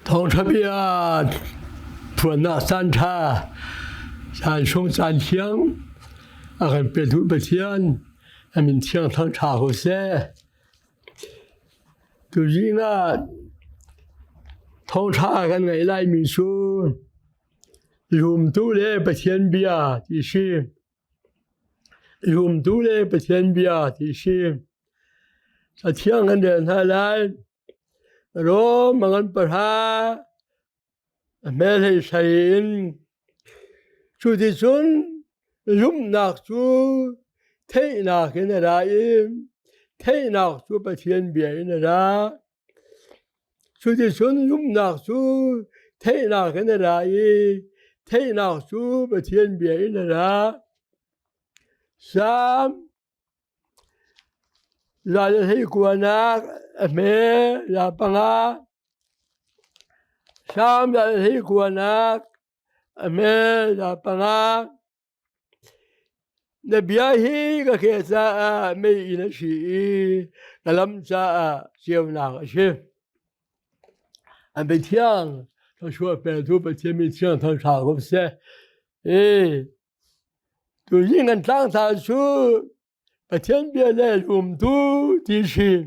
同这边普那三叉，三松三香，跟别土别天，俺们天堂茶好些，就是那同茶跟外来民俗，用多嘞别天边的是，用多嘞别天边的是，这天跟人他来。rồi mà ngân bờ ha mẹ thầy sài chú thì xuống lúc nào chú thấy nào cái này ra im thấy nào chú bạch thiên biển này ra chú thì xuống lúc nào chú thấy nào cái này ra im thấy nào chú bạch thiên biển này ra sam là thấy của nó mẹ là bằng á sam là thấy của nó mẹ là bằng á nè bia hi cái kia sa mẹ nó chỉ là làm sa chiều nào chứ anh bị thiang thằng chúa bé tu bị thiang bị thiang thằng sao cũng sẽ tu những anh tăng thằng chúa bị thiang bia này dùng tu thì gì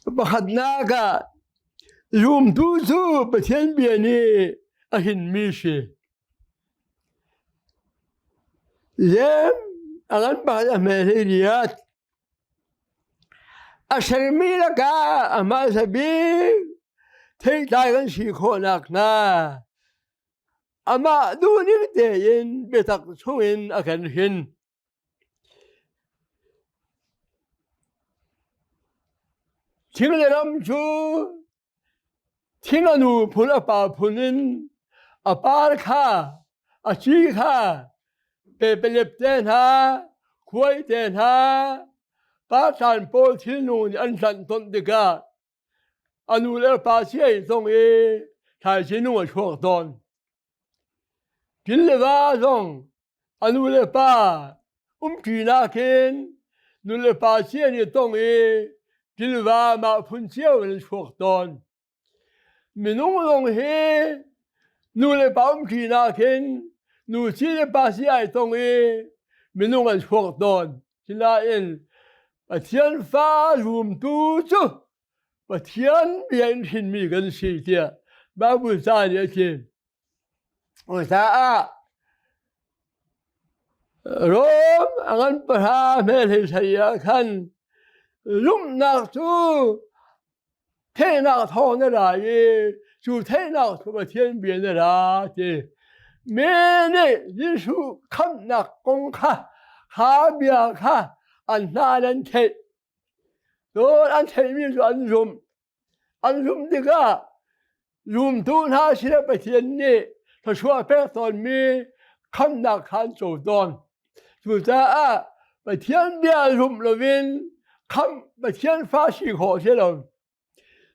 bahad naga yum tu bathen biani ahin mishi yem agan bahad ameliyat asharmila ka ama sabi thei tai gan si khonak na ama duning teyin betak chungin akan hin 팅을 주 팅어누 보나빠 보는 아빠르카 아지카 베벨렙덴하 구이덴하 바산 볼틸누 안산 돈드가 아누레 바시에 송이 다시누 추억돈 빌레바송 아누레 바 움기나킨 누레 바시에 동이 Gilva ma funziao il forton. Minung long he, nu le baum kina ken, nu si le pasi ai tong e, minung il forton. Sila in, patian fa rum tu zu, patian bien hin mi gan si tia, ba bu sa ye kin. O sa a, rom angan pa me le saya kan. Lúc nào chú thế nào thọ nó là gì chú thế nào chú mà thiên biến nó là gì mẹ này Giêsu khâm nặc công kha khá bia kha anh na anh thế rồi anh thế mi rồi anh dùng thì cả dùng tu na chỉ là bị thiên này他说别当mi khâm nặc khăn chủ tôn chú ta bị thiên bia dùng là viên khăm mà thiên phá sĩ khổ thế nào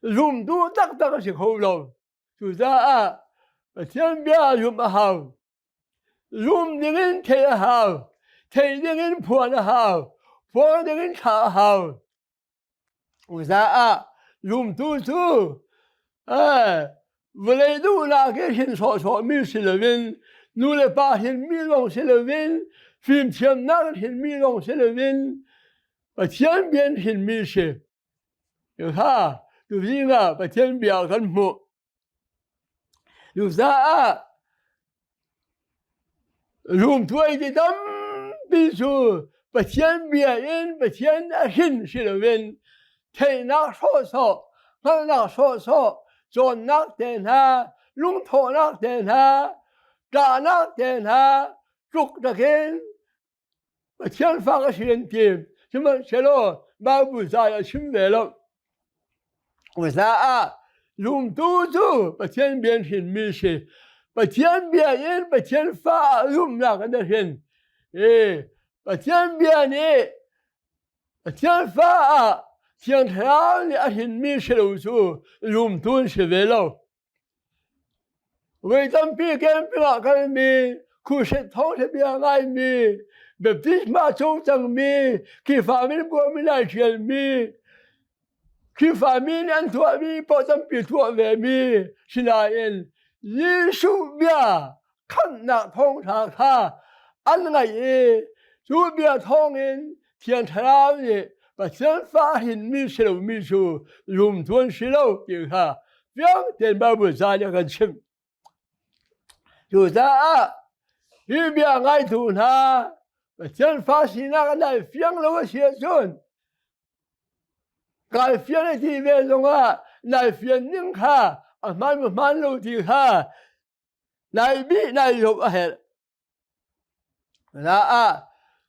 dùng tu tắc tắc sĩ khổ nào chúng ta mà thiên bia dùng mà hào dùng những thế hào thế những phun hào phun những thả hào chúng ta dùng tu vừa lấy tu là cái hiện số mi sĩ là viên nu là ba hiện mi long sĩ là viên phim thiên năng hiện mi long sĩ là viên把天边很明显，有哈，有人啊，把天边很木，有啥？用对的灯，比如把天边人，把天的很是了人，天那说说，那那说说，做那点他，龙头那点他，扎那点他，捉着人，把天发个时间。什么写了马不啥要清白了？为啥用都走把天边很明显，把天边人把天发用那个的人，把天边的把天发天上的很明显了就用都是为了，为咱别跟别个跟没 khu sẽ thong sẽ bia ngay mi baptisma châu chẳng mi khi phạm mi bùa mi lại chuyện mi khi phạm mi ăn thua mi bỏ tâm bị thua về mi xin ai Giêsu bia khăn nặng thong thà kha ăn ngày chú bia thong thiên thảo gì và thiên phá hình mi sầu mi su dùng thuần sầu thì ha viếng tiền bao bữa ra cho gần chim chú ta khi bia ngay thun ha và thiên phá sinh ra cái này viếng lâu xia chun cái viếng này thì về rồi à này viếng những ha à man lâu thì ha này bị này rồi hết là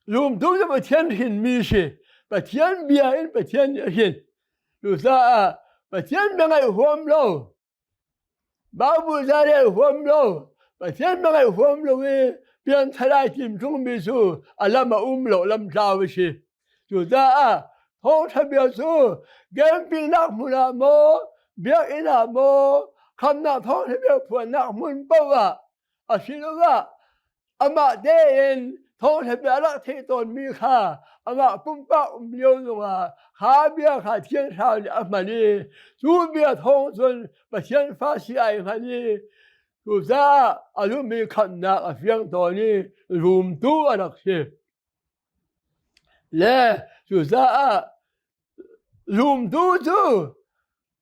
dùng thuần cho thiên hình mi si bà thiên bia bà thiên hiện rồi sao bà thiên bằng ngày hôm lâu bao bữa ra đây hôm lâu bà thiên bằng ngày hôm lâu biến thay lại tìm trung mi su làm mà lâu làm sao vậy rồi sao không thay bia su game pin nạc muốn làm mô bia in làm mô không nạc không thay bia phụ nạc muốn bao xin lỗi mà đây không thay bia nạc thấy tôn mi kha mà bung bao nhiều rồi khá bia khá thiên sao mà đi chú bia thông xuân và thiên phát sĩ ai mà đi rồi ra lúc mình khẩn nạc phiên tổ đi rùm tu đặc sĩ lẽ rồi ra rùm tu chứ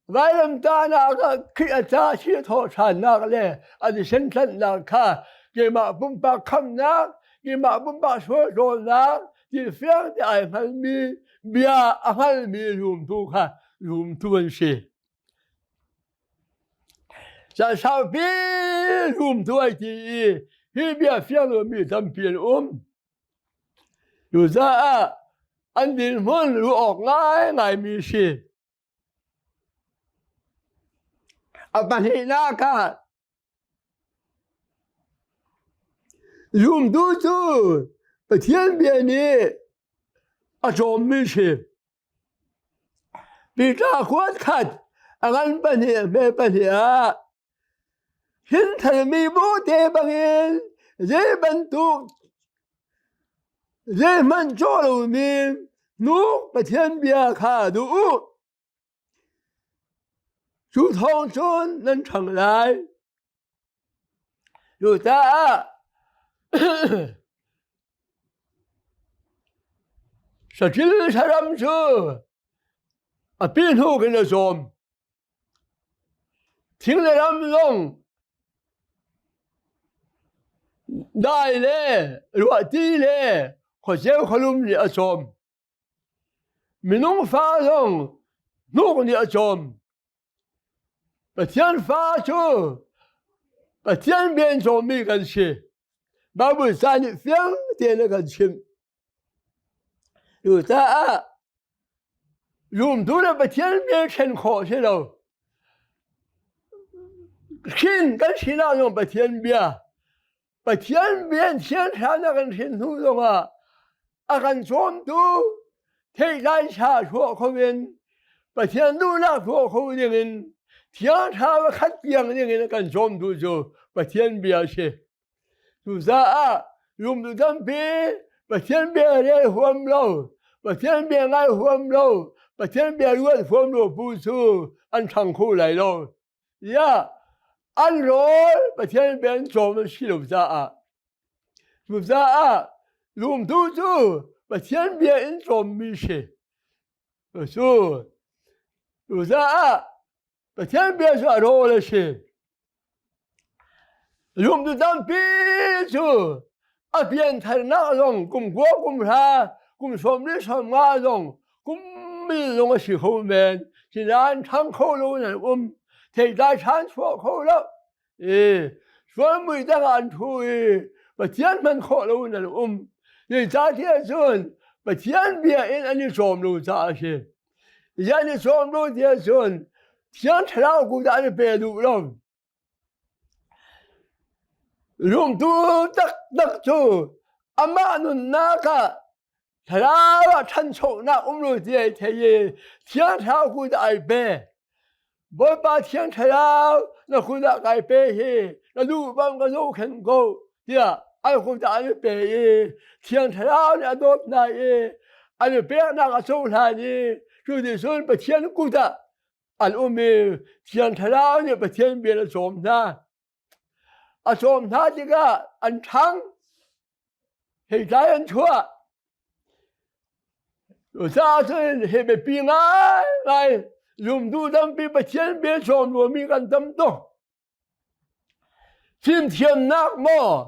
vậy làm ta nạc khi ta chỉ thọ sản nạc lẽ thì sinh thân nạc khá cái mà bung bao khẩn nạc cái mà bung bao số rồi nạc thì phiên thì ai mà mi bia ai mi rùm tu khá rùm tu anh sĩ sao biết rùm tu ai thì khi bia phiên rồi mi tâm phiền rồi ra anh đến muốn rồi ọc ngay mi sĩ bạn hiện na cả rùm tu chứ bà thiên bia này trộm mi sĩ bị ta khuất khát anh bạn hiện mẹ bạn hiện hiện thần mi bố tế bằng hiện dễ bắn tục dễ mặn cho đầu mi nút bà thiên bia khá đủ chú thông xuân nên chẳng lại rồi ta 사실 사람서 빈후근의 좀 팅레람동 나이레 루아티레 호세 콜룸리 좀 민웅파동 누구니 좀 바티안파초 바티안변 좀이 간시 바불산이 평 되는 간심 rồi ta dùng tôi là bà thiên biến khen khổ thế đâu xin cái xin nào dùng bà thiên biến thiên sản là cần xin thu rồi cần trốn tu thế đại xã thuộc không yên bà thiên tu là thuộc không yên thiên sản và khách biếng yên cần trốn tu rồi bà thiên biến thế rồi ta dùng tôi tâm biến bà thiên bia đây hôm lâu bà thiên bia ngay hôm lâu bà thiên bia luôn hôm lâu bù su ăn thằng khu lại rồi ăn rồi bà thiên bia trộm nó xí lục ra dùng tu su bà thiên bia in trộm mi xí su lục ra bà thiên bia su rồi là xí dùng tu tâm bia su biến thành nát rồi cùng quốc cùng ra cùng xóm đi xóm nga rồi cùng mi rồi sự hậu men chỉ là anh thắng khâu lâu này thì đại sản xuất khâu lâu xóm mười ta ăn thôi và chiến mình khâu lâu này thì giá thiên sơn và chiến bia in anh đi xóm lâu giá gì giá đi xóm lâu thiên sơn chiến thảo cũng đã đi bề đủ rồi dùng tu tắc chu ama nun naka thalawa chan chok na umru tie theye thiang thao ku dai be boy ba thiang thao na ku da kai pe he na lu bang ga zo khen go tia ai khu ta ai pe thiang thao ne adop na ai pe na ka so la ni chu di sun pa thian ku ta an umi thiang thao ne pa thian be la som na a som na ji ga an thang hei dai an chua sa sun he be pi ngai dùng du đâm bị bạch chiến biến sồn của mi gần tâm to chim thiên nát mò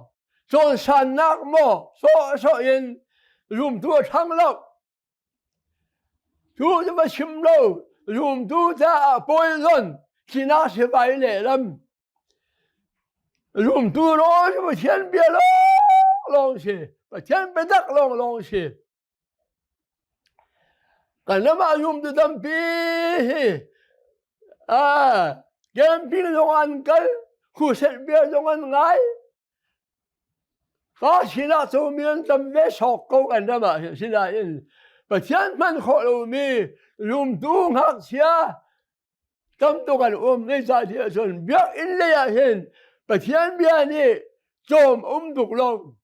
sồn sàn nát mò so yên dùng du thăng lâu chú cho mà chim lâu dùng du ra bôi lên chỉ nát sẽ phải lệ lắm dùng du đó cho mà chiến biến long xì mà chiến biến đắc long xì cái nó mà dùng từ tâm pi game pin long ăn cái khu set bia long ăn ngay có chỉ là số miếng tâm vé sọc câu cái đó mà chỉ là in và chiến man khó lâu mi dùng tu hắc xia tâm tu cái lấy ra thì rồi biết in lấy hiện và chiến bia này chôm đục long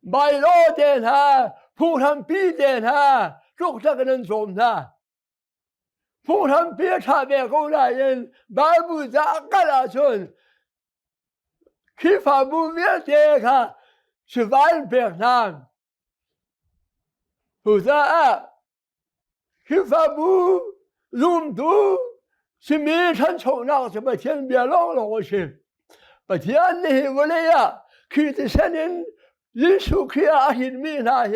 bài lô tiền haผู้ทำปีเด่นฮะทุกท่านนั้นสมนะผู้ทำปีชาเบกได้ยินบาบูจากกลาชนคิดว่าบุเวียเจ้าค่ะชีวิตเปลี่ยนน้ำผู้ชายคิดว่าบุลุมดูชีวิตฉันชนะจะไปเทียนเบียร์ลงชิมไปเทียนนี่วันนี้คือที่ฉันเห็นยิสุขีอาหินมีนาเฮ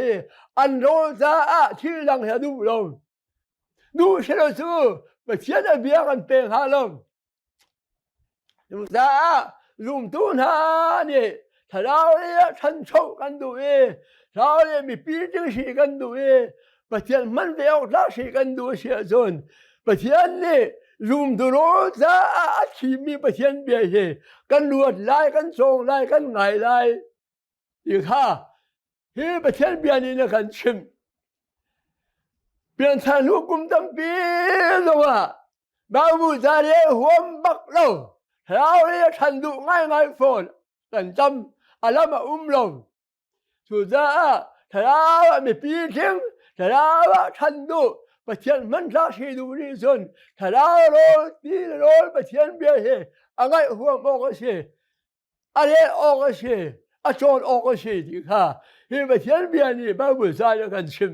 อันโรซาที่ลังเฮดูลงดูเชลซูไปเชียนเบียกันเป็นฮาลงดูซาลุมตูนานี่ถ้าเราเนี่ยฉันโชกันดูเราเนี่ยมีปีจึงสีกันดูไปเชียนมันเดียวรักสีกันดูเสียจนไปเชียนนี่ลุมดูโรซาที่มีไปเชียนเบียเฮกันลวดลายกันทรงลายกันไงลายอีกค่ะที่ประเทศเบียร์นี่นะกันชิมเปลี่ยนทางลูกกุมตั้งปีลงอ่ะบาบูซาเร่หัวบักเราเราเนี่ยทันดูง่ายโฟนกันจำอะไรมาลงสุดท้ายถ้าเราไม่ปีทิ้งถ้าเราทันดูประเทศมันรักชีดูนี่ส่วนถ้าเราโรตีโรประเทศเบียร์เฮอะไรหัวมอกเสียอะไรออกเสียอาจารย์ออกเสียดีค่ะที่ประเทศเบียร์นี่บาบูซาเร่กันชิม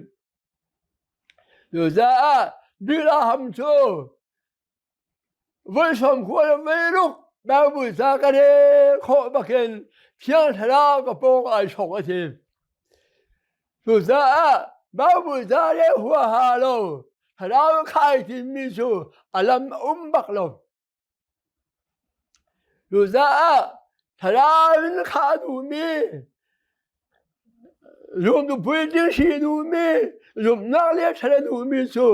ดูซะดีละหำชูวันสมควรไม่ลุกบาบูซากันเองขอบักเห็นเพียงทะเลาะกับโป๊กไอชกทีดูซะบาบูซาเร่หัวหาโลทะเลาะใครที่มีชูอารมณ์บักโลดูซะทะเลาะข้าดูมีรวมดูพูดถึงชีดูมีรวมนักเลี้ยงทะเลดูมีสู้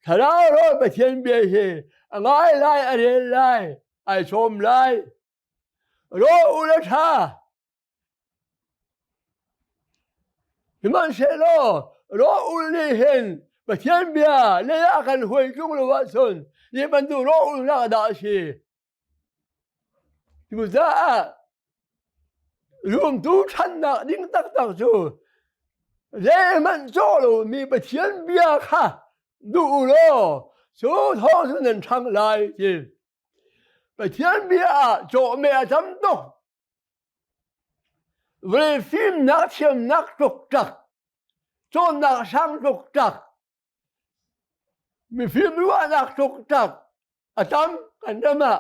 ทะเลาะรบไปเทียนเบียร์เฮง่ายไล่อะไรไล่ไอชมไล่รออุลธาที่มันเชลรออุลีเห็นไปเทียนเบียร์เลี้ยงกันหวยจุงลวัชนยี่มันดูรออุลนักดาชีที่มุ้งรวมดูฉันนักดิ้งตักจูเล่มันโจโลมีไปเทียนเบียร์ค่ะดูโลสู้ท้องสุนันช่างลายจีไปเทียนเบียร์โจเมียจำตัวเวลฟิล์มนักเทียมนักตุกจักโจนักช่างตุกจักมีฟิล์มรู้ว่านักตุกจักอาจารย์กันได้มา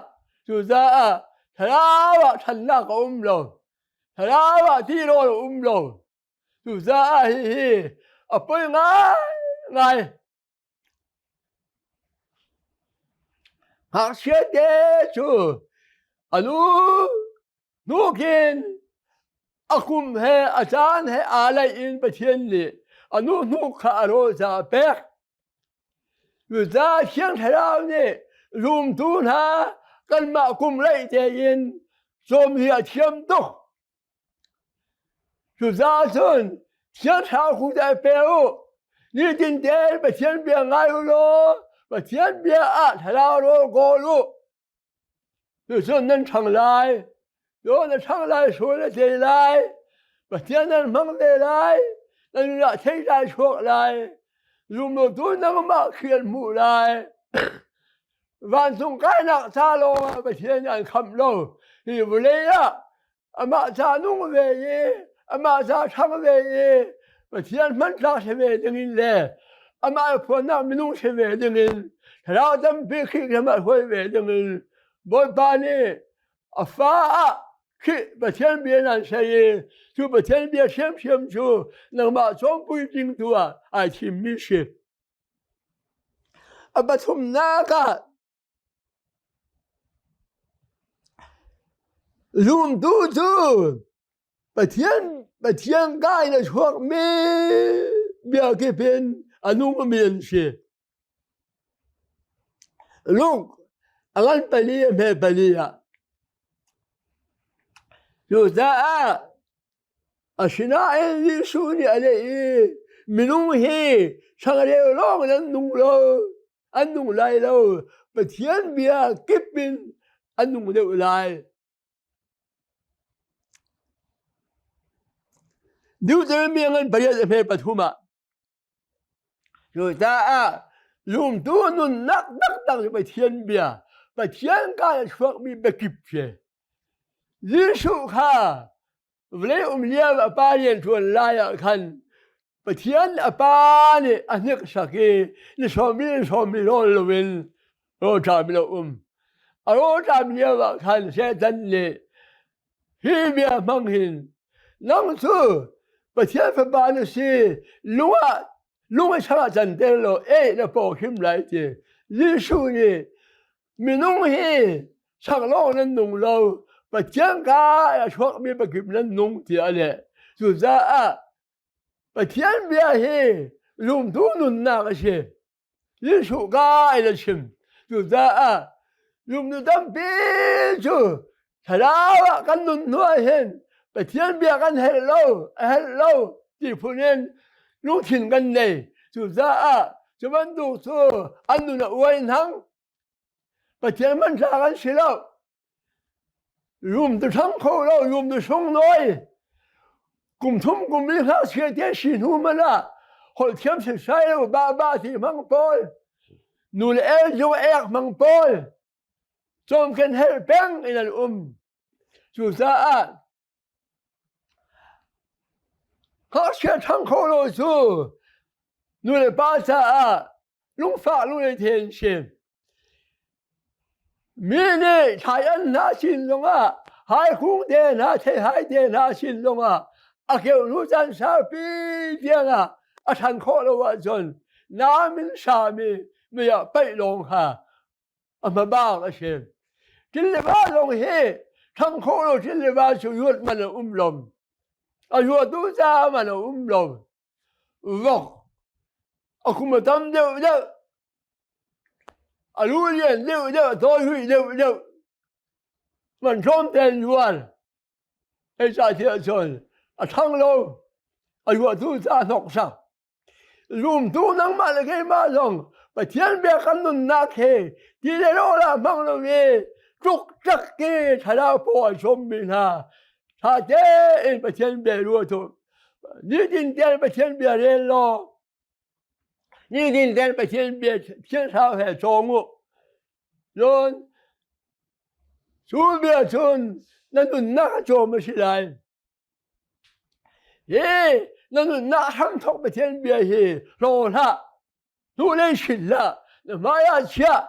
สุดาทลาวะฉันนักโลทลาวะที่โลโลสุดาฮีอะไปไงหากเชื่อเดชูอนูกินอาคุมเฮอาจารย์เฮอะไรอินประเทศนี้นูขาโรซาเปกอยู่ซาเชียงไทยเราเนี่ยรุมตูนากันมาคุมไรเจยินสมเหียเทียมตุกอยู่ซาส่วนเชียงไทยคุณจะเปรูนี่ดินเดนประเทศเบียงไงโลประเทศเบียร์ทะเลาะโลโกลูอยู่ส่วนนั้นช่างลายอ đó là thằng lại số là thế lại và thiên nhân mang về lại nên là thấy lại thuộc lại dùng đồ túi nó mà khiển mũ lại và dùng cái nặng xa lô và thiên nhân khẩm lô thì vừa lấy á mà xa nung về gì mà xa thằng về gì và thiên mất ra sẽ về đừng in lệ mà phụ nữ mình nung sẽ về đừng in thế nào tâm bị khi mà hồi về đừng in bôi ba này phá khi mà thiên biến là gì chú mà thiên biến xem chú nằm mà trong bụi tinh tua ai chim mi shi mà thùng na cả dùng tu chú mà thiên cái là thuộc mi bia cái bên anh không miền shi lúc anh bali me bali à شو ذا أشنا اللي شوني عليه منو هي شغله لو أنو لا لو بتيان بيا كبن أنو لا دو ترميان بريء في بتهما شو ذا يوم دون نق بتيان بيا بتيان كان شوق مي بكبشه يشوف ها ولي ليه أباني تقول لا يا كان بتيان أباني أنك شقي نسومي لولوين روتام لهم روتام ليه كان سيدني هي بيا مانهن نمسو بتيان فباني سي لوا شرا جندلو نبوكيم لايتي يشوني منو هي شغلون النولو bà chén cá suốt mi bà kịp lên nung thì ở đây dù ra bà chén bia hi dùng tú nung na cái gì lý số cá là chim dù ra dùng tú tâm bi chú thật ra cái nung nuôi hen bà chén bia cái hello chỉ phụ nên lúc thiên cái này dù ra cho bạn đủ số ăn nung là uống thắng bà chén mình ra cái gì đâu dùng từ thắng khâu đâu dùng từ sông nói cùng thum cùng đi khác xe thế xin hú mà là hội thiếm sẽ sai đâu ba thì mang bôi nụ lẽ dù mang bôi trong cái hệ bén này là dù ra khác xe thắng khâu đâu chú nụ lẽ ba sa lúc phá lúc lẽ thiên xin mini thái anh na xin luôn hai khung đen thế hai đen xin luôn kiểu nu chân sao bi đen thằng khó đâu vậy na mình sao mi bay long mà ba cái gì chỉ là ba long he thằng khó đâu chỉ là ba chịu yuột mà là lom yuột tu ra mà là lom vâng cũng mà tâm đâu lưu liền lưu thôi hủy lưu mình không tiền yuan hay sao thì rồi thăng lâu yuan tu ra nọc sao dùng tu năng mà là cái mà rồi và thiên bia khăn nôn nát he đi lên đó là mang lo về trục chắc cái thay ra bỏ trong mình thay thế và thiên bia luôn thôi như tin tiền và thiên bia lên lo như tin tiền và thiên bia thiên sao hệ cho ngộ rồi chú bia chun nó nôn nát cho mà xí lại nó nôn nát ham thóc và thiên bia rồi ha tu lên xịn là mà ya chia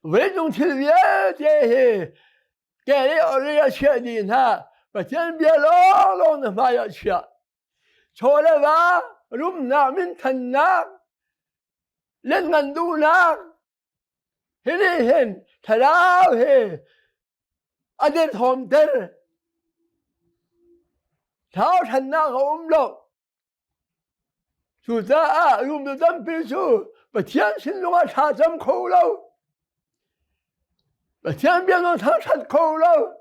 với trong thiên bia thế cái này ở đây chia đi và thiên bia lo mà ya chia cho nên là lúc nào mình thành nát lên ngân du nát hen thật ra anh em thầm tên tháo thành nát không đâu chúng ta dùng từ tâm bí chú và thiên sinh luôn thả tâm khâu lâu và thiên biến luôn thả thật khâu lâu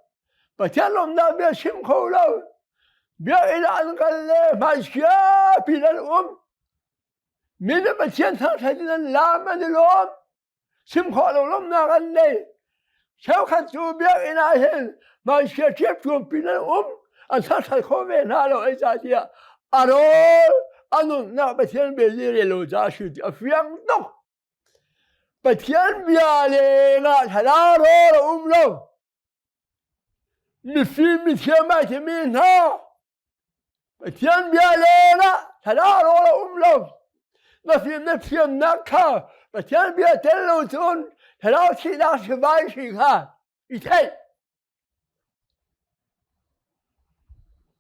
và thiên luôn đã biết sim khâu lâu biết ý là anh cần lệ mà xia bị lên mình đã biết thiên thả thật nên làm anh đi sim khâu lâu lắm nào anh đây sao khăn chú biết ý là hen mà sẽ tiếp chuồng pin anh sát sai khó về nào rồi ra thì rồi anh nó bị thiên bị gì rồi ra sự phiền đâu bị thiên bị gì là thay rồi lâu mi phim mi thiên mai thì mi ha bị thiên bị gì là thay rồi lâu mà phim nó phim nát cả bị thiên bị thiên lâu chôn thay rồi chỉ là sự vay sự ha ít thế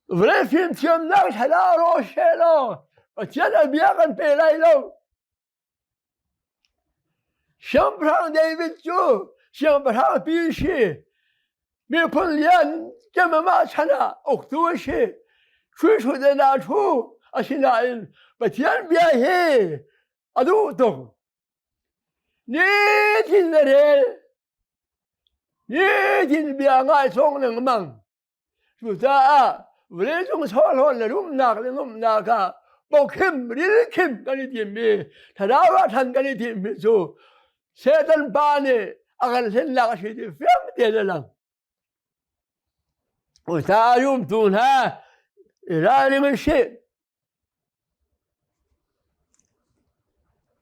Vre film thiên nát thay rồi xe lo bị thiên là biết anh bị lại lâu Xem phẳng David Chu, xem phẳng bí sĩ, mi phun liên cho mà chana, ốc tu sĩ, truy xuất đến nào chú, xin lại, bà thiên bia hi, đủ tung, nhị thiên này, nhị thiên bia ngay song năng mang, chú ta, vre chung số lon là lum nạc à, bao kim, ril kim cái gì mi, thay ra thành cái gì mi chú. Setan bani akan senla kasi di fiam dia lang. Utayum tunha irani meshi.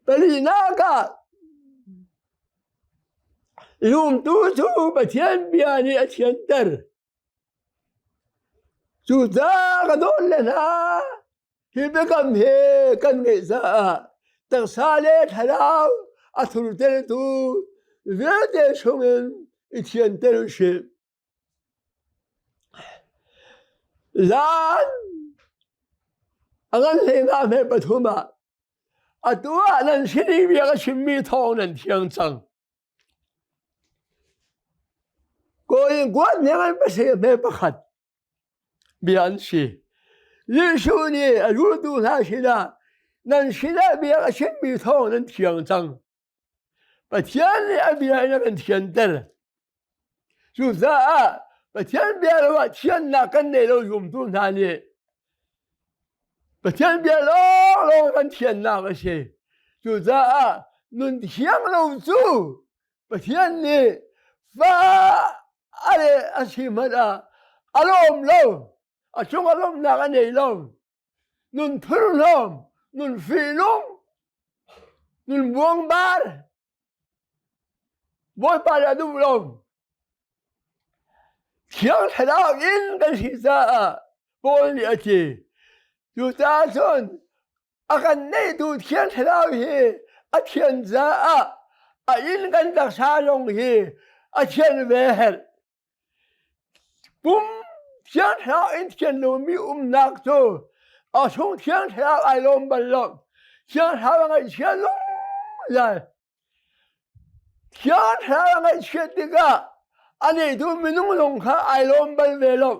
Bali naga yum tu batian biani atiantar. Juta kadol lena hibekam he kan ngeza tagsale thalaw أثرت تو ذات شمن اتينترش لان أغنى نامه بتهما أتوا ننشري بيغشمي تون تيانسان قوين قوات نعم بسي بخد بيانشي ليشوني الوردو ناشنا ننشنا بيغشمي تون تيانسان بتيان أبي أنا بنتكندر شو ذا بتيان بيالوا تيان ناقني لو يومتون ثاني بتيان بيالوا لو بنتكن ناقشي شو ذا ننتكين لو زو بتيان لي فا على أشيمنا ألوم لو أشوف ألوم ناقني لو ننفرلهم ننفيلهم ننبوم بار Mỗi ba là đúng lòng. Tiếng thầy đạo in cái gì ra bố lịa thì dù ta xuân akan nay tu tiếng thầy đạo hi thiên ra in cái đặc xa lòng hi thiên về hết bùm tiếng thầy đạo in thiên lô mi nạc tu xuống tiếng thầy đạo ai lông bần lòng tiếng thầy đạo ngay thiên lông lại Kian hara ngay chetiga ani tu minung long kha ailom bal velom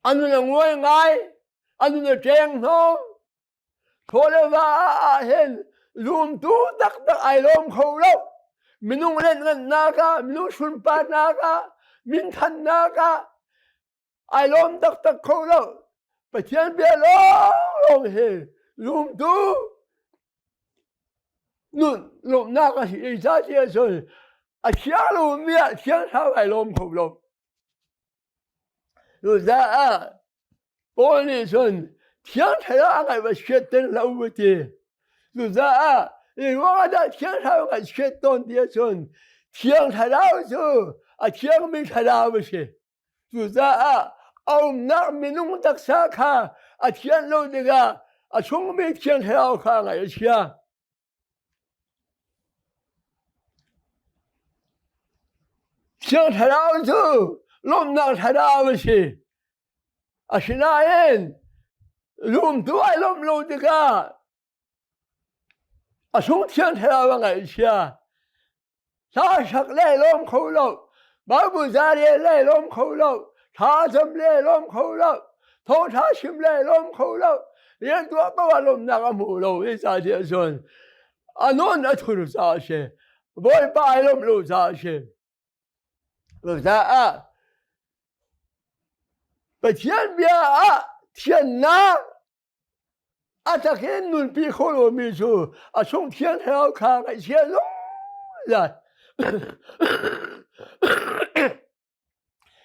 anu na ngoi ngai anu na teng no thole wa hen lum tu tak ailom kholo minung len ngan naga minung sun pa naga min than naga ailom tak kholo pathian be long he lum tu nun lom naga hi za chia rồi chialo mía chiang sao ai lom khổ lom rồi ra bố đi xuân chiang thay ra ngày mà chết tên lâu vậy thì rồi ra thì qua đó chiang sao ngày chết tôn đi xuân chiang thay ra rồi chiang mình thay ra vậy thì rồi ra ông nãy mình nung đặc sắc ha chiang lâu đi ra chúng mình chiang thay ra khang ngày chiang Chiang thay ra rồi lom nang thay ra vậy thì xin anh lom tu ai lom lâu đi cả xuống chiang thay ra ngày xưa sa sắc lê lom khâu lâu bảo bùi gia lê lom khâu lâu tha sâm lê lom khâu lâu thô tha sim lê lom khâu lâu liên tục có lom nang mù lâu vậy sao vậy xuân non đã thử sao chứ bồi bài lom lâu sao chứ rồi ra But thiên bia thiên na ta cái nun pi khô lô mi chú xuống thiên theo khá cái thiên lông rồi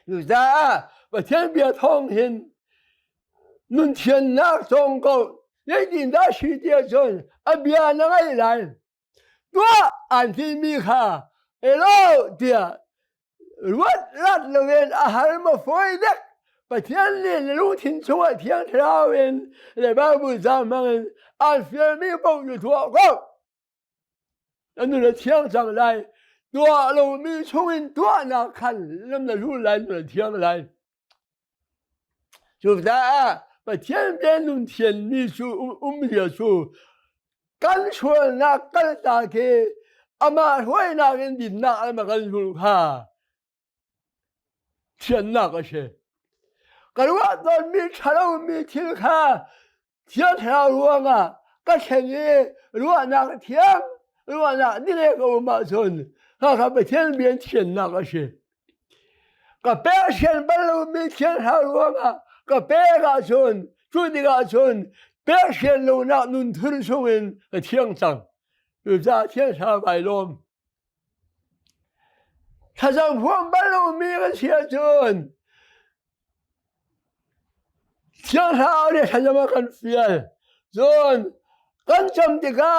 อยู่จ้าประเทศเบียท้องเห็นนุ่นเทียนนักทรงก็ยังดินได้ชีเดียจนอเบียนังไงไรตัวอันที่มีค่าเอโลเดียวัดรัดละเวนอาหารมาฝอยเด็กประเทศนี้รู้ทิ้งช่วยเทียงเท้าเวนเลยบ้าบุษามันอันเฟียมีปงอยู่ทั่วก็อันนู้นเทียงจังไรตัวเรามีช่วยตัวนักขันแล้วมันรู้ไรมันเทียงไรจุดท้ายประเทศเป็นนุ่นเทียนมีชูเดียชูกันชวนนักกันตาเกอามาช่วยนักกันดินนักอามากันรู้ค่าเทียนนักก็เช่ก็รู้ว่าตอนมีชาลมีทิ้งค่าเทียนเท้ารู้ว่าก็เช่นนี้รู้ว่านักเทียงรู้ว่านักนี่เลยก็มาชนข้าขับไปเทียนเบียนเทียนนักก็เช่ก็เป้เทียนบรรลุมีเทียนเท้ารู้ว่าก็เป้ก็ชนช่วยดีก็ชนเป้เทียนรู้นักนุ่นทุนช่วยก็เทียงจังอยู่จ้าเทียนชาใบลมถ้าจังพวกบรรลุมีก็เทียนชนเทียงเท้าเนี่ยถ้าจะมากันเฟียนจนกันจำติกา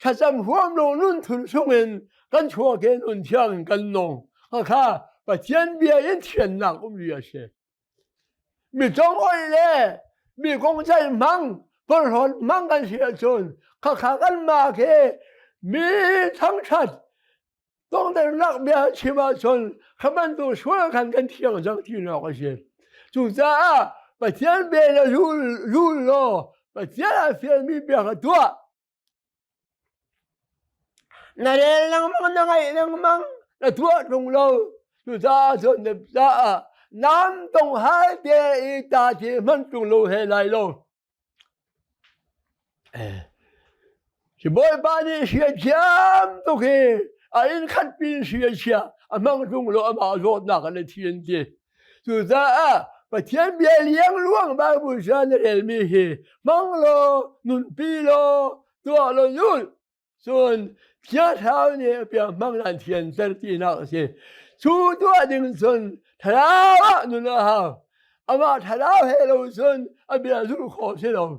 ถ้าจำพวกลงนุ่นทุนช่วยกันชัวเกนนุ่นเทียงกันนงข้าประเทียนเบียร์เทียนนักเบียร์เช่มีจงอ้อยเลยมีกองใจมังพลหนมังกันเสียจนข้ากันมาเกมีทั้งชัดต้องได้รักเบียร์ชิมาชนขมันตัวช่วยกันเที่ยงจังที่นอกเสียจุดจ้าประเทศเบียร์รู้โลประเทศเฟียมีเบียร์ตัวนั่นเองนังมังนังไงนังมังแล้วตัวตรงโลจุดจ้าจนเด็บจ้าน้ำต้องหายเดียอีตาที่มันตรงโลเฮลัยโลที่บ่อยบ้านนี้เสียจำตัวเองไอ้ขัดปีนเสียเชียมังตรงโลมาโรดนักอะไรที่นั่นที่สุดท้ายประเทศเบียเลี้ยงล่วงบาบุษานเรลมีเฮมังโลนุนปีโลตัวโลยุนส่วนเจ้าเท้าเนี่ยเปียมังนันเทียนเซอร์ตีนักเสียชูตัวดึงส่วนทราวนุนฮาอามาทราวเฮโลส่วนอาเบียสุขอเสียลง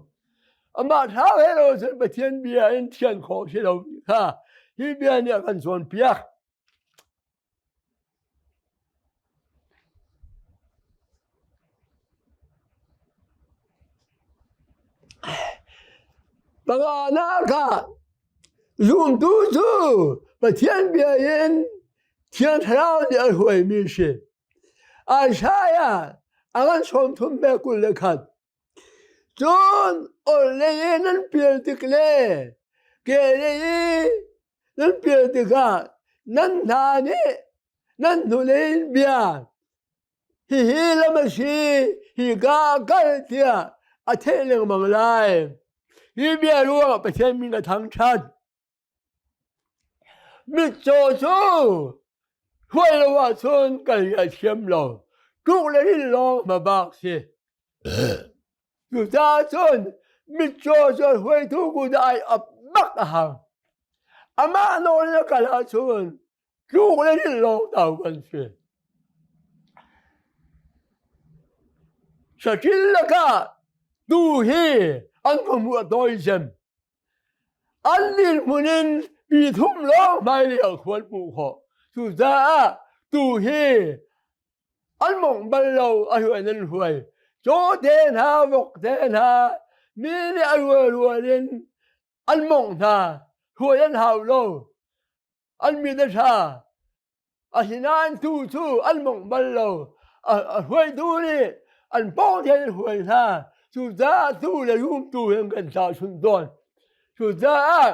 อามาทราวเฮโลส่วนประเทศเบียเทียนขอเสียลงค่ะที่เบียเนี่ยกันส่วนเปียกบางอันนะคะรูมดูดูประเทศเบียนเทียนทราวเนี่ยหวยมีเสียอาชายาอันชมทุนเบกุลขัดจนโอเลยนั้นเปลี่ยนติกเล่เกเลยนั้นเปลี่ยนติกานั้นท่านี้นั้นทุเรศเบียฮิละมาชีฮิกากันเทียอาเทเลงมังไลฮิเบียรู้ว่าประเทศมีกระทั่งชาติมิโจโซช่วยเราว่าชนกันอย่าเทียมเราทุกเรื่องลองมาบ้างสิอยู่ตาชนมิโจโซช่วยทุกคนได้อับบักหังอามาโนนแล้วกันชนทุกเรื่องลองต่างกันสิสกิลละก็ดูเฮอันขโมยตัวเองอันนี้มันปีทุ่มล้อไม่เรียกควรปลูกเขาสุดท้ายดูเฮอันมองบัลลังอายุนั้นหวยโจเทนหาบอกเทนหามีเรื่องรัวเล่นอันมองท่าหวยนั้นหาวโลอันมีแต่ท่าอาศินานทูอันมองบัลลังหวยดูนี่อันป้องเทนหวยท่าสุดท้ายทูเลยยุ่งตูยังกันสาวชุนดอนสุดท้าย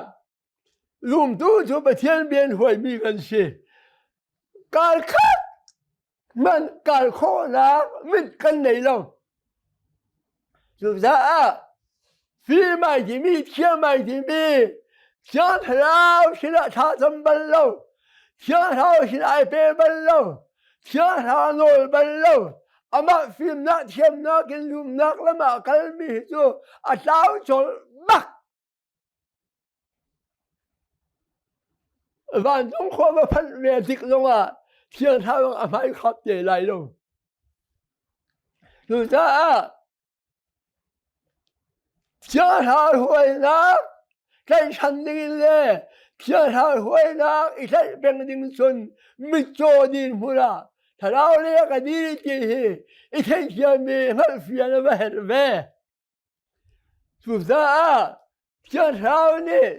ลุมตู้จะไปเทียนเบียนหวยมีกันสิการคัดมันการข้อนักมิดกันไหนล่ะสุดท้ายฟีไม่ที่มีเทียนไม่ที่มีเทียนเท้าชิละชาจำบัลลังเทียนเท้าชิละไอเปบัลลังเทียนเท้าโนลบัลลังอามาฟิล์มนักเทียมนักกินลุมนักละมากันมีตัวอาสาวจนบักวันต้องขอมาพันเวทีลงอ่ะเที่ยงเท่าอาไม่ขับเจไรลง dù ta chưa thảo hồi nát cái sanh đi lệ chưa thảo hồi nát ít cái bên đình xuân mít cho đi mura thảo nào lệ cái đi gì ít cái gì mình hết phiền về hết về dù ta chưa thảo này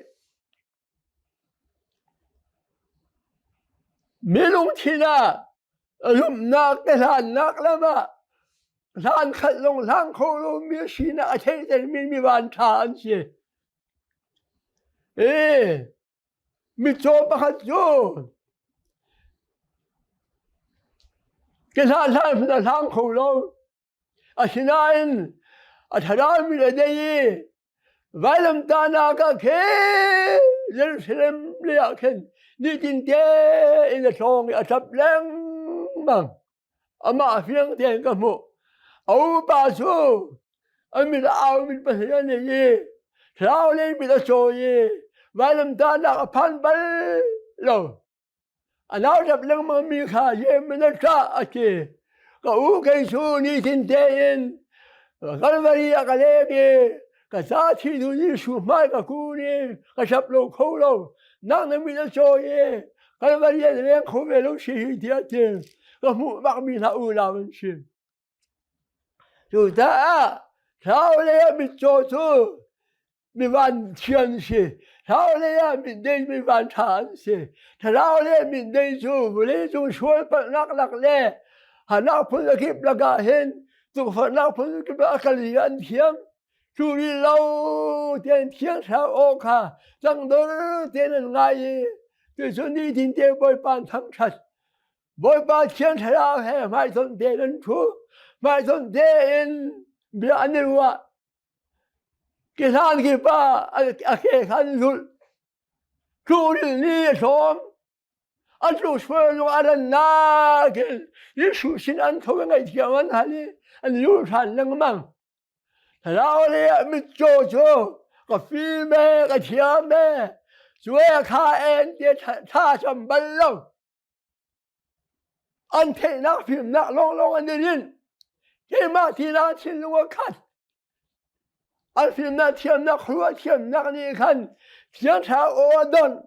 mấy lúc thì là lúc nát cái làn nát lắm à làn khát long làn khô long mấy xí nát thấy thấy mình van chán chứ mình cho bắt cho cái làn là làn khô long à xin anh à thà ra mình ở đây vài lần ta na cái khe dân xem liệu khen đi tin thế in cái song ở sập lăng bằng mà phiền tiền cái mộ ấu bà số anh mình áo mình phải cái này sao lên mình đã chơi vài lần ta na cái pan bal rồi anh áo sập lăng mà mình khá gì mình đã trả à kì cái u cái số đi tin thế in cái vậy cái này cái giá trị đối với số mai cái cú này cái sắp lâu khâu lâu năng nên mình đã chơi cái vấn đề là không về lúc xí thiệt thiệt cái mũi bác mình là làm mình xin chúng ta sao lại mình chơi thôi mình van chuyện gì sao lại mình đây mình van chán gì sao lại mình đây chú lấy chú suy bận nặng nặng lệ hắn nặng phun cái kịp là cả hen chú phun nặng phun cái bác cái gì ăn thiêng chú đi lâu tiền thiêng sao ok ha chẳng đâu tiền là ngay từ xuân đi tin tiền bồi bàn thắng thật bồi bàn thiêng sao hè mai xuân tiền lên chú mai xuân tiền bị ăn được à cái thằng kia ba cái thằng rồi chú đi xong anh chú xuôi nó ăn na cái chú xin ăn thôi ngày chiều ăn hả anh chú thành lăng măng sao lại mình cho cái phim cái thiam chú khai em để tha chấm bẩn lắm anh thấy nát phim nát long long anh đi cái mà thì nát xin luôn khát anh phim nát thiam nát khua thiam nát này khăn thiam sao ô đòn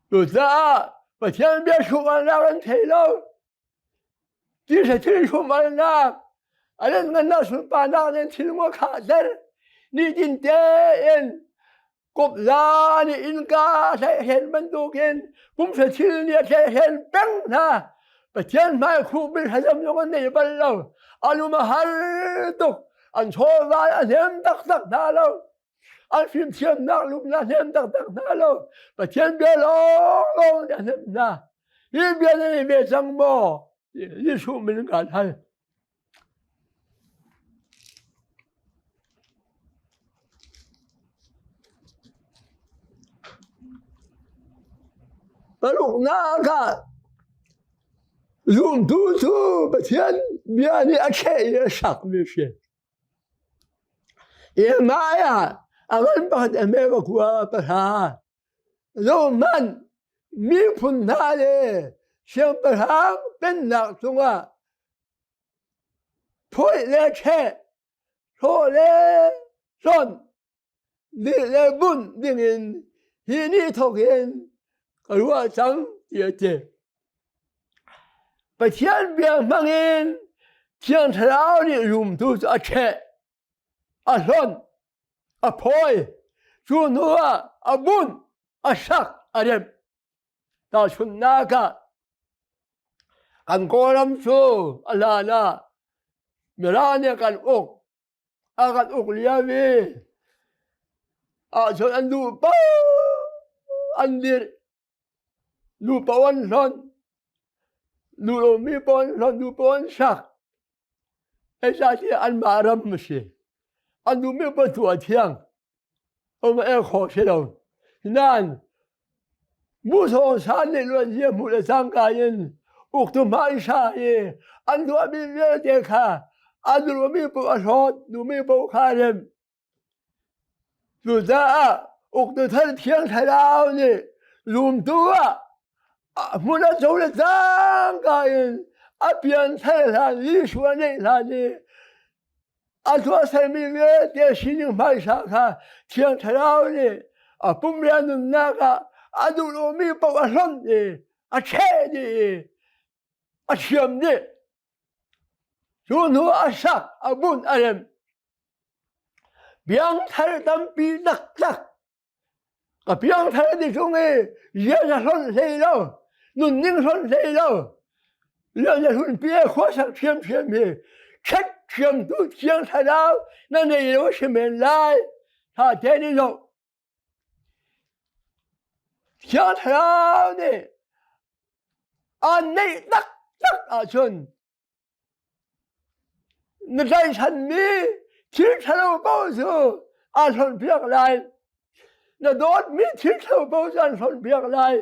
rồi ra và thiam biết số anh nào anh thấy đâu chỉ sẽ thấy số anh nào anh ngân na số ba nào nên thấy luôn khát đấy đi tin tiền cột ra ni in ca sẽ hiện bên đồ kiến cũng sẽ chịu ni sẽ hiện băng na và trên mai khu bên hay làm những cái này bao lâu anh mà hay tục anh cho ra anh em tắc tắc na lâu anh phim xem na lúc na em tắc tắc na lâu và trên bên lâu lâu anh em na đi bên này về sang mò đi xuống mình cả thay lúc nào cả dùng tu bát thiên biên đi cái sắc mới xem em mai anh bắt em về qua bát ha rồi mình mi phun na le xem bát ha bên nào tung thôi le che thôi le son đi le bún đi nên hi ni thọc hen cái lúa trắng tiệt bát thiên biên mang in thiên thảo đi dùng tu cho che son phôi chú nữa bún sắc đẹp ta chun na cả anh có làm số là mình ra này cần ốc cần ốc liam về cho anh đủ bao anh đi đủ bao anh son đủ mi bao anh son đủ bao anh sắc ấy sao thì anh mà làm gì anh đủ mi bao tuổi thiêng ông em khó thế đâu nên mua số sản này luôn gì mua là sang cái nhân ốc tôm mai sao anh đủ mi về để khá anh đủ mi bao son đủ mi bao khá thêm rồi ra ốc tôm thân thiêng thế nào nhỉ dùng tua muốn nó giấu là sang cái 边才他你说那他的，做生命的在心灵派上看，天才了的不免的那个都罗米不我生的切的钱的，就那上不人，边才当比那那边才的中诶，也是生谁了，nun宁生谁了。人家说你别活上天的，天都天才了，那你有什么来？他带你走，天才了的，内村，那在城里，天才了包子，村别来，那多米天才了包子，村别来，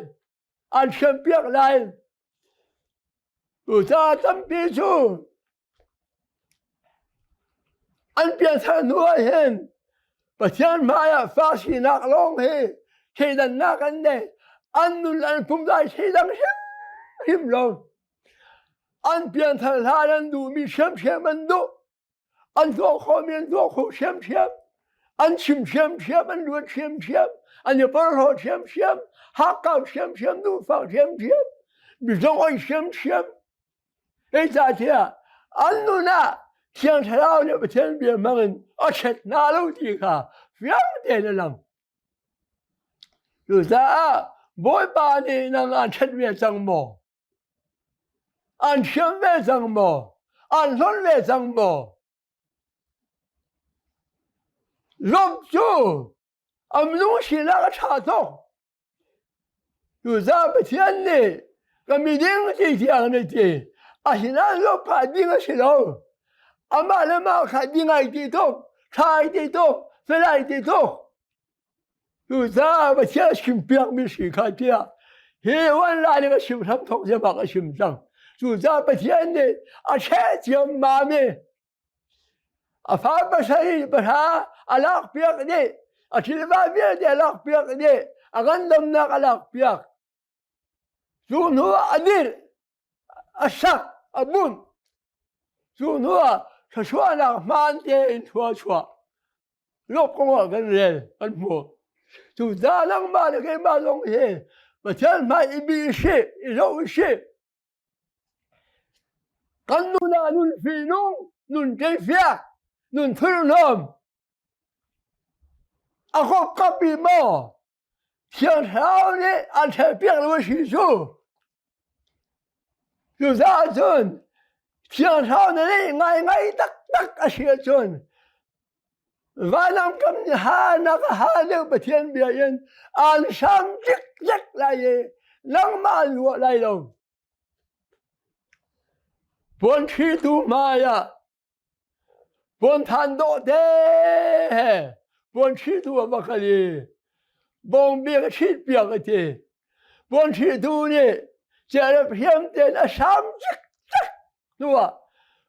村别来。咱别说，边上多人，把天妈呀发起那个龙嘿，谁人那个呢？努人不在谁人心中，边上他人都米钱们多，做后面做后钱，钱们多钱，你不说钱，还搞钱都放钱，你说我钱。咋的？努那天才了的不天别忙，吃哪路的卡，非要得的人。就是不把你那吃别脏么，钱别脏么，孙别脏么，肉就东西那个差多，就是不天的，没定是这样的的。现在说判定的时候，马上嘛判定爱的多，差的多，非来的多，就是我天心表面是看的，原来那个心上头就把个心上，就是不天的才叫妈咪，发不是不他拉别的，吃饭别的拉别的，干什么那个拉别，就那点上。不，就那他说那满天说，老公我跟人不，就咱能买的给买东西，我先买一米十，一肉十，干弄那弄肥弄，弄这些，弄吃弄，好隔壁嘛，天朝的才变了许多。就啥阵，天上的人挨得些阵，晚上跟你喊那个喊的不听别人，上这来的，浪漫我来了，不吃都嘛呀，不谈多的，不吃都不可以，不别个吃别个的，不吃都呢。这偏的上这，对吧？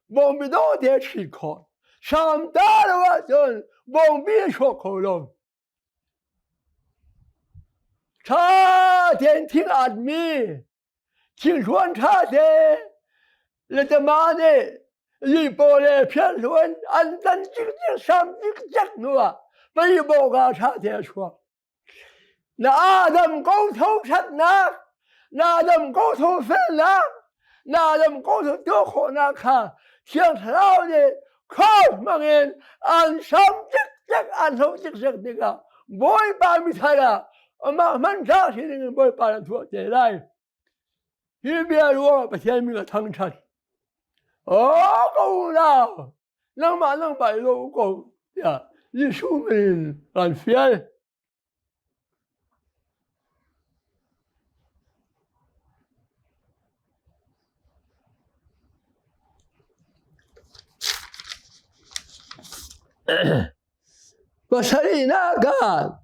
我们都得吃口，上大了我就我们说口了。差点听安米，听说差的，那他妈的，一包的偏说咱这上这，对吧？不一包个差点说，那阿当沟通成那。那咱们沟通分了，那咱们沟通都好难看，天朝的靠什么人上这手这那个，不会把米菜了，慢慢长起那个不会把人拖进来，一边说把天命个腾成，够了，能把都够呀，一出门俺偏。把谁那个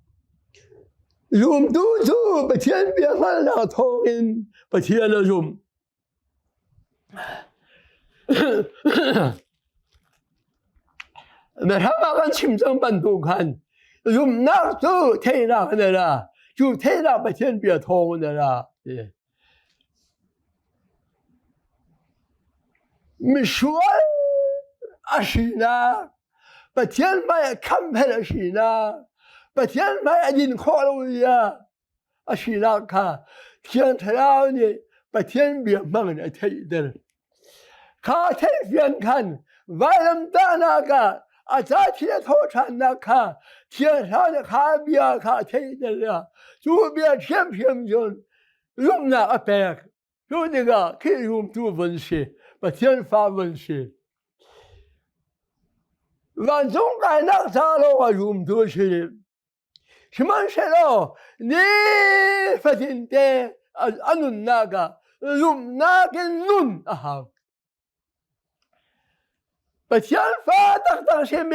用都把天边上那头人把天了用，那他妈个清正本都看，用那都天那个的啦，就天那把天边头的啦，没说啊是呢，把天买看拍了是呢，把天买人夸了呀，啊是那看天太阳呢，把天别忙着太的，看天边看，外人大那个啊，咱天头穿那看，天上的看别看太的了，就别天平均，用那个白，就那个可以用做文学，把天发文学。万众该那啥了，我用多些。什么事了？你发现的啊，nun那个用那个nun啊好。把天发当什么？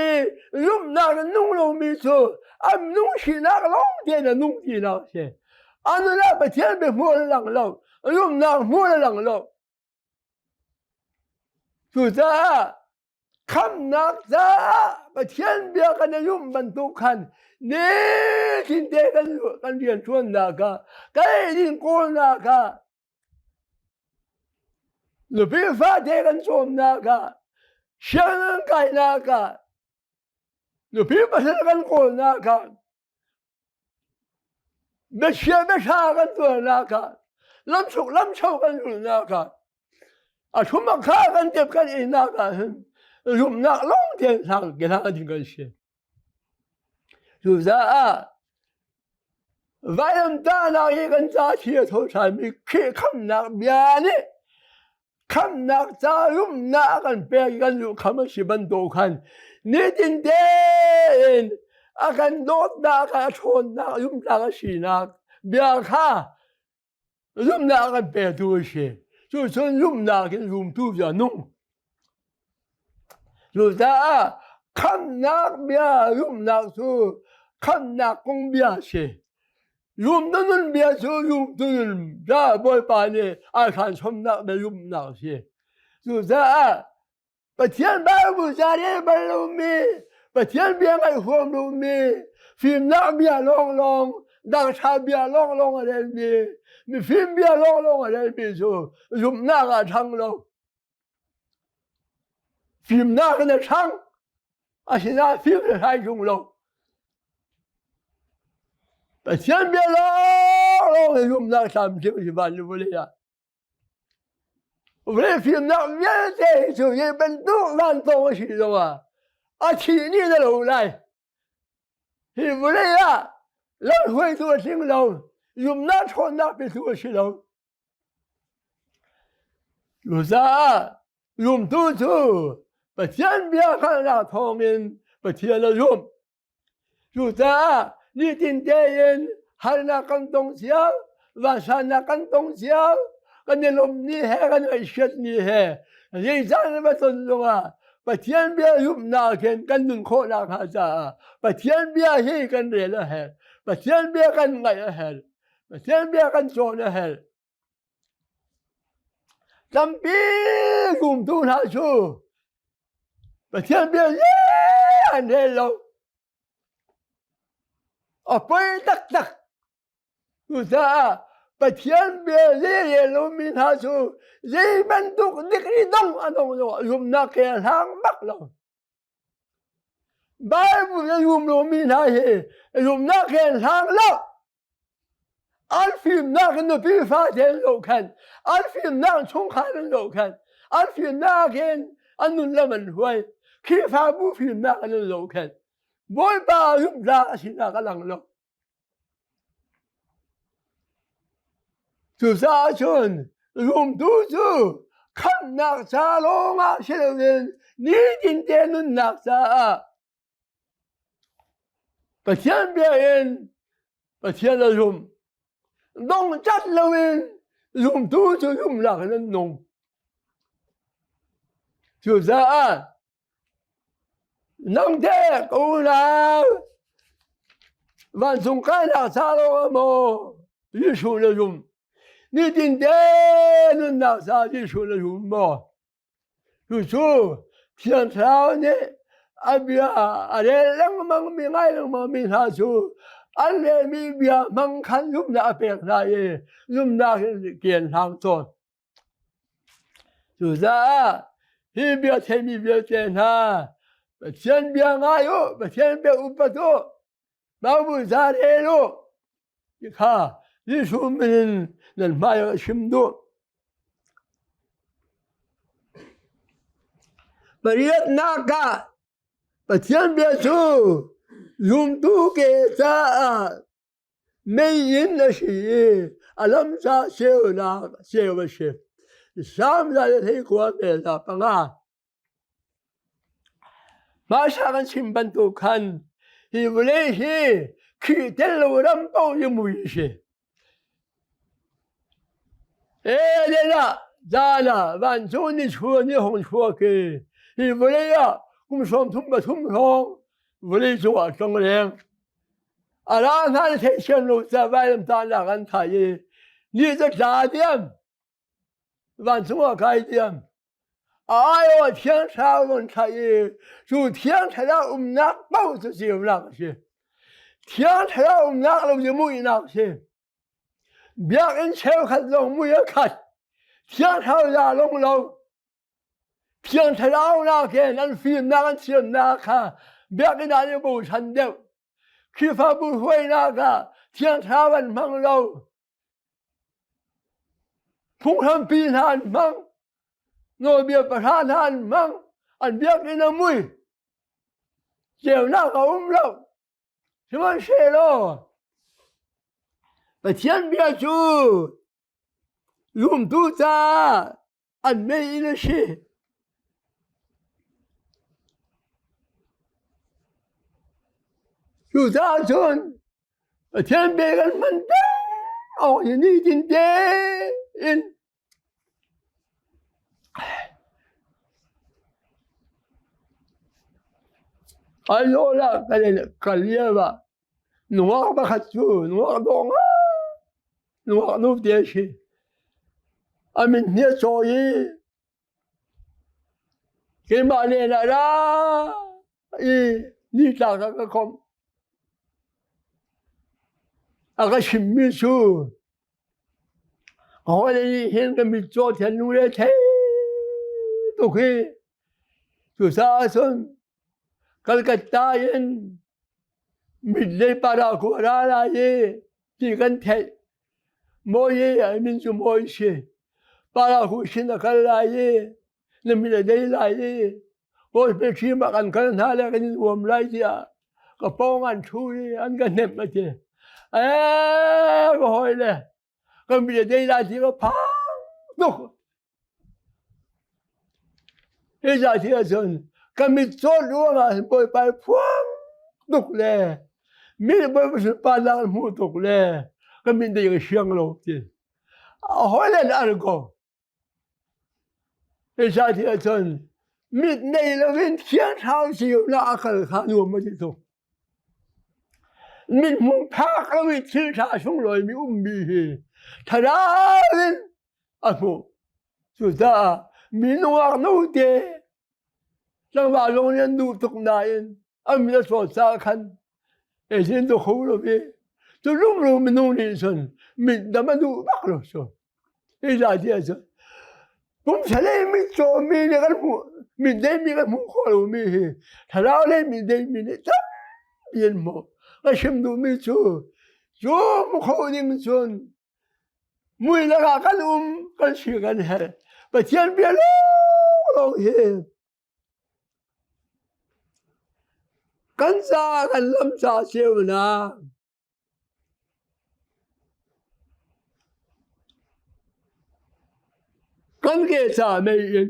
用那个弄了没错，啊弄是那个弄点的弄的那些，啊那把天被摸了啷了，用那摸了啷了，就这。看那个，把天别看那用本都看，你今天跟人说那个，该人过那个，你别发这跟说那个，想人该那个，你别把这跟过那个，别学别啥跟做那个，冷臭跟做那个，啊，什么看跟这跟那个。用那老天上给他听个些，是不是啊？外人大那一根扎铁头上面去看那边的，看那扎用那根别人就看么西本都看，你今天啊跟多那个穿那用那个是那别看，用那个别多些，就说用那个用都比较弄。就是啊，看那边用那说，看那公边些，用的人边说用的人，这不把你爱看从那边用那些，就是啊，把天白不下的白路米，把天边爱黄路米，非那边long long，那茶边long long的人米，你非边long long的人米说用那个长路，非那个的长。啊，现在非常太重了，把钱别了，用那3平是吧？不对呀，不对，非那原来就一本都难东西了嘛，啊，7年的路来，是不对呀？浪费多少了？用那穿那别多少了？有啥？用多少？把钱别看那聪明，把钱了用，有啥？你今天还那跟东西，晚上那跟东西，跟你弄你还跟你学你还，人家那么尊重啊，把天别用那天跟人口那看啥，把天别去跟人了还，把天别跟我还，把天别跟做那还，咱别用多少处，把天别耶安这了。啊，不得，有啥？把天边日农民他说，人们都那个弄啊弄了，用那个上bak了。摆不是用农民他是用那个上了。alfim那个那比发现路看，alfim那从看的路看，alfim那个安nun了门会，开发不 film 那个路看。不把用那是那个人了，就是阿春用读书看那啥龙啊，些人你今天能那啥，把天别人把天的用，弄真了人用读书用那个人弄，就是啊。能得够了，万众该那啥了么？艺术的用，你今天能那啥艺术的用么？就说天朝呢，阿边阿这两门命爱两门命他说，阿这米边门看用那边那耶，用那健康做，就是啊。ฮีเบียเทมีเบียเจนฮาเทียนเบียงายุเทียนเบียอุปโตบาบุซาเรโลยิ่งข้ายิ่งสูงมันนั่นมาอย่างชิมดูปริยัตินักะปะเทียนเบียสูยุมตูเกซาไม่ยินนะชีอารมณ์ซาเซลนาเซลวเชฟสามได้ที่ขวานเอลาปังอามาชากันชิมบันตุคันฮิวเลฮีคิดเตลวรัมปอยมุยเชเอเลนะจานะวันจูนี่ชัวนี่หงชัวเกฮิวเลยะกุมสมทุ่มบะทุ่มทองวลีจัวจงแรงอาราท่านเทเชนลูซาไว้ลำตาลกันไทยนี่จะจ่าเดียมวันจัวใครเดียม哎呦，天上问他耶，就天上让我们拿包子就那个去，天上让我们拿了就没那个去，别人瞧看都没有看，天上让龙龙，天上让那个人飞那个天那看，别人那里不成的，去发不会那个天上问忙喽，碰上比他忙。ngồi bia bát han han mang ăn biết cái nó mùi chiều nào không đâu chứ mà xe lo và thiên bia chú dùng tu cha ăn mấy nó xe chú cha chôn và thiên bia gần mình té ôi như tin té in allora calieva non va cazzo non va non riesce a menare soi che male la ra e ni ta ga kom aga shimmi su ole hen ga mi cho thian nu le the to khi su sa son Calcutta इन मिले पारा कोरा लाये चिकन थे मोये अमीन जो मोये पारा खुशिन कर लाये न मिले दे लाये और पे चीम अकन कर ना लेकिन वो मलाइ दिया कपोंगन छुई अनगन ने मचे वो लेก็มีได้ได้ที่ก็พังตุกไอ้จ่าที่ส่วนก็มีโซนรู้ว่าไปไปพังตุกเลยมีไปไม่ใช่ปานนั้นหูตุกเลยก็มีได้ยังเชียงโลกที่เอาเล่นอะไรก็ไอ้จ่าที่ส่วนมีในเราเป็นเชียงเท้าสิวน่าอักขระขานูไม่ได้ตุกมีมุงพักแล้วมีชื่อชาช่วงลอยมีมีทาราลินอ่ะพวกสุดท้ายมีนัวนู่นเดียจังหวะโรงเรียนดูตกนายมีแต่สอนสาคันเอเจนต์เขาเลยพี่จะรู้มันนู่นนี่ส่วนมีแต่มันดูบักเลยส่วนไอ้จ่าที่ส่วนผมเฉลยมีโจมีเนี่ยกันหัวมีได้มีกันหัวข้อรู้มีทาราเลยมีได้มีเนี่ยจับเย็นหมดก็ชิมดูมีโจมันเขาดิ้งส่วนมวยนักการกันเชื่อกันเหรอประเทศเบียร์ลงเหรอกันซากันลำซาเชียวนะกันเกษาไม่ยิน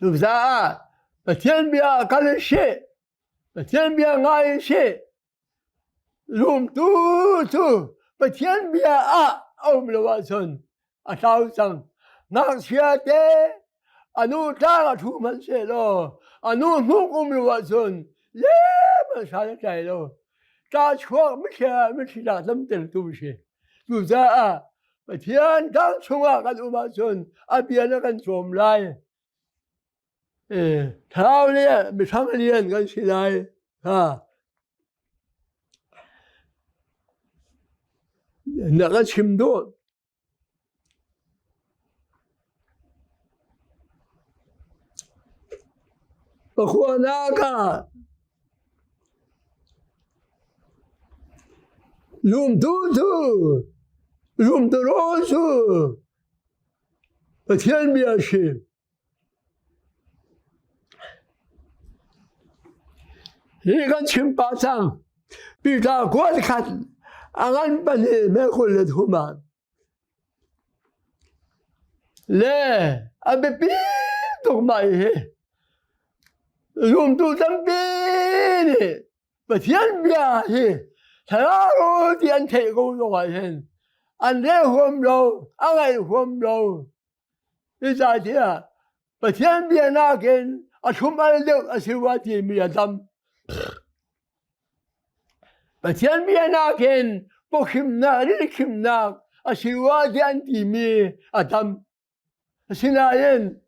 ลูกสาวประเทศเบียร์กันเชื่อประเทศเบียร์ง่ายเชื่อรวมตู้ประเทศเบียร์เอาไม่รู้ว่าส่วนอาชาวสังนักเชียร์เตะอนุท่าถูกมันเสียแล้วอนุมุกไม่รู้ว่าส่วนเล่มันสารใจแล้วตาช่วงไม่ใช่ได้ลำเต็มตัวเสียดูซะประเทศทั้งช่วงกันอุบาส่วนอาเบียร์กันสวมลายเท้าเนี่ยไม่ทำเรียนกันสิได้นักชิมดู不过那个用肚子，用的肉子，把天边去。一个亲巴掌，比他观看，俺把你没回来头嘛。来，俺别别动嘛耶，用肚当别的，把天边去，他那个天太高了人，俺这混不着，俺还混不着，你咋的？把天边那根，啊，充满了，啊，是我地面上。把天边那根不kim那里kim那，啊，是我天地面啊，他现在人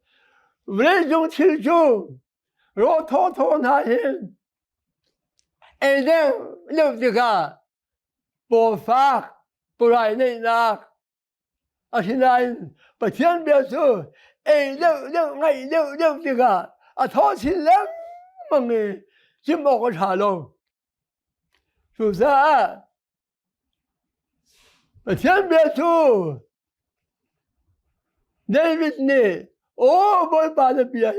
为中til中，若偷偷那人，一定留这个不发不来那那，啊，现在把天边说，哎，留这个啊，掏起来猛的。这么个茶楼，是不是啊？天边说，那边呢？哦，我把那边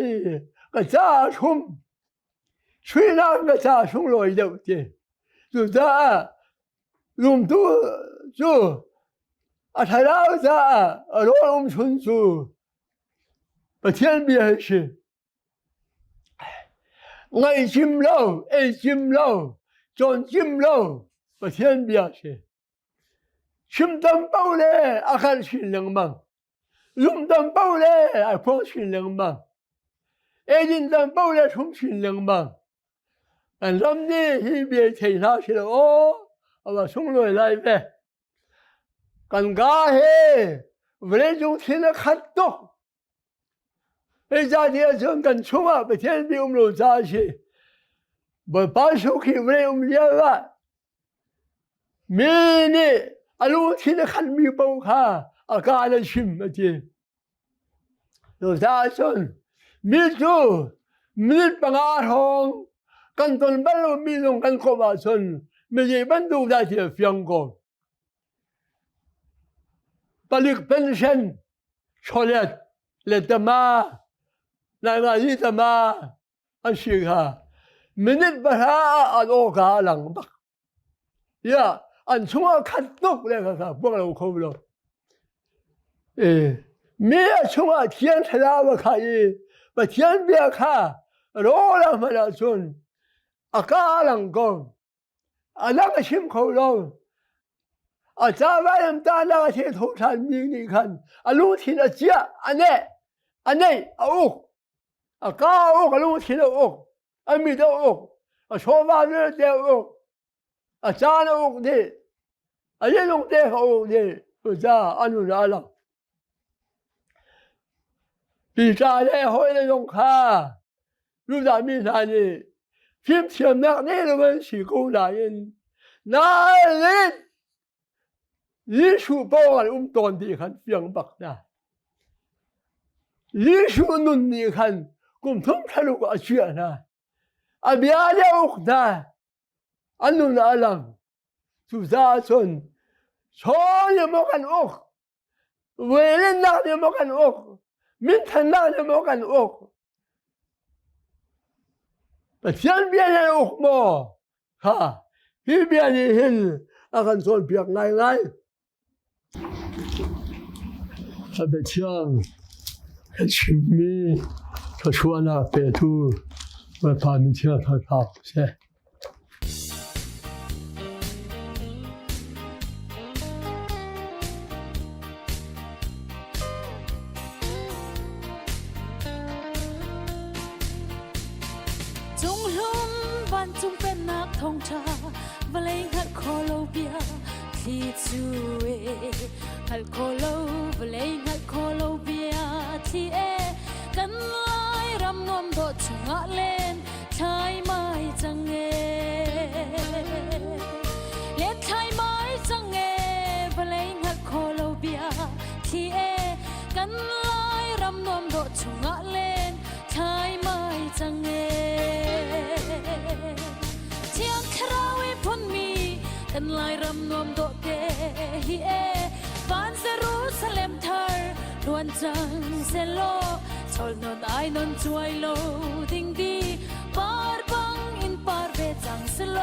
个炸虫，吹那个炸虫来的，是不是啊？用多就啊，他那个啊，罗龙村说，把天边去。爱金楼，爱金楼，转金楼，把天边去。心当包嘞，阿看心灵嘛；用当包嘞，阿放心灵嘛；爱人当包嘞，从心灵嘛。俺咱们那边天下去了哦，我把送来呗。尴尬嘿，为了种天的看到。哎，家里种跟葱啊，把天边我们都扎去，我把手去为我们家吧。明年啊，路天的看米包卡，啊，干了去么的，都扎son，米做米帮阿红，跟东北路米弄跟过马村，米一般都在这香港，把那个本身出来，来的嘛。那个你怎么啊？是个，明天把他按我家人吧，呀，按从我看到那个不能看不了，没有从我天才那么看的，把天边看，老人们那种，啊家人讲，啊那个心口了，啊咱外人打那个铁头山民你看，啊路天的家，啊那哦。啊，高屋个路天的屋，啊米的屋，啊说话的屋，啊家的屋的，啊这种的好屋的，不是啊，安住啥了？比家的好那种卡，如咱米啥呢？偏偏那的问题够难人，那人，艺术包啊，我们当地看非白的，艺术弄你看。共同看路过去呢，啊别的屋的，安弄那人，住家村，从也没看屋，为人那也没看屋，民摊那也没看屋，把天边的屋嘛，哈，这边的人那个做别来，他的枪很亲密。他说呢，白兔，我把你听他好些。中lonวันจงเป็นนักท่องชาบะเลงหัดคอโลเบียที่จูเอหัดคอโลบะเลงหัดคอโลเบียที่เอกันรำนวมโดดชงะเล่นชายไม้จังเอเล่นชายไม้จังเอบะเลงหัดคอโลเบียที่เอกันรำนวมโดดชงะเล่นชายไม้จังเอ ลายรำนวมโดเกฮิเอฟานเซรูซาเลมเธอนวลจังเซโลชอลนนไอนนช่วยโลดิงดีปาร์บังอินปาร์เวจังเซโล